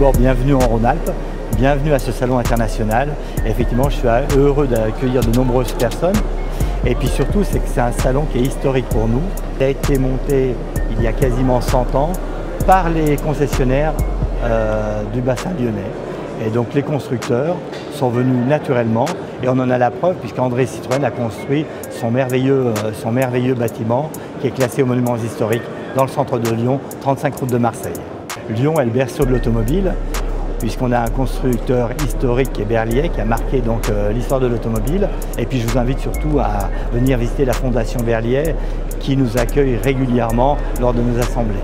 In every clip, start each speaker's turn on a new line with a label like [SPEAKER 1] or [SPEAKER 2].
[SPEAKER 1] d'abord bienvenue en Rhône-Alpes, bienvenue à ce salon international. Et effectivement, je suis heureux d'accueillir de nombreuses personnes. Et puis surtout, c'est que c'est un salon qui est historique pour nous. Il a été monté il y a quasiment 100 ans par les concessionnaires du bassin lyonnais. Et donc les constructeurs sont venus naturellement et on en a la preuve puisqu'André Citroën a construit son merveilleux bâtiment qui est classé aux monuments historiques dans le centre de Lyon, 35 route de Marseille. Lyon est le berceau de l'automobile puisqu'on a un constructeur historique qui est Berliet qui a marqué donc l'histoire de l'automobile. Et puis je vous invite surtout à venir visiter la Fondation Berliet qui nous accueille régulièrement lors de nos assemblées.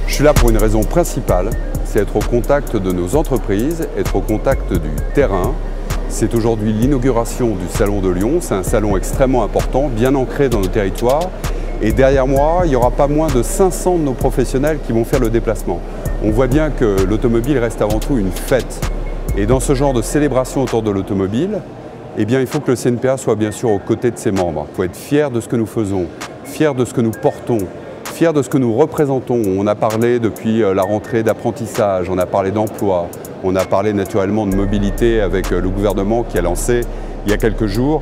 [SPEAKER 2] Je suis là pour une raison principale, c'est être au contact de nos entreprises, être au contact du terrain. C'est aujourd'hui l'inauguration du Salon de Lyon, c'est un salon extrêmement important, bien ancré dans nos territoires. Et derrière moi, il n'y aura pas moins de 500 de nos professionnels qui vont faire le déplacement. On voit bien que l'automobile reste avant tout une fête. Et dans ce genre de célébration autour de l'automobile, eh bien, il faut que le CNPA soit bien sûr aux côtés de ses membres. Il faut être fier de ce que nous faisons, fier de ce que nous portons, fiers de ce que nous représentons. On a parlé depuis la rentrée d'apprentissage, on a parlé d'emploi, on a parlé naturellement de mobilité avec le gouvernement qui a lancé il y a quelques jours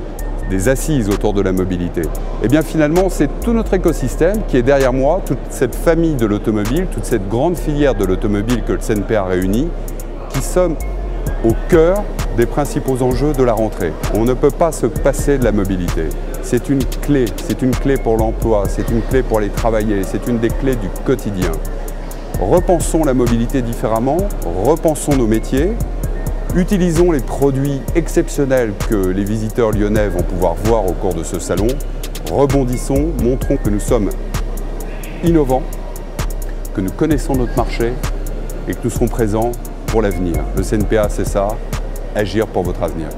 [SPEAKER 2] des assises autour de la mobilité. Et bien finalement, c'est tout notre écosystème qui est derrière moi, toute cette famille de l'automobile, toute cette grande filière de l'automobile que le CNPA réunit, qui sommes au cœur des principaux enjeux de la rentrée. On ne peut pas se passer de la mobilité. C'est une clé pour l'emploi, c'est une clé pour les travailler, c'est une des clés du quotidien. Repensons la mobilité différemment, repensons nos métiers, utilisons les produits exceptionnels que les visiteurs lyonnais vont pouvoir voir au cours de ce salon, rebondissons, montrons que nous sommes innovants, que nous connaissons notre marché et que nous serons présents pour l'avenir. Le CNPA, c'est ça, agir pour votre avenir.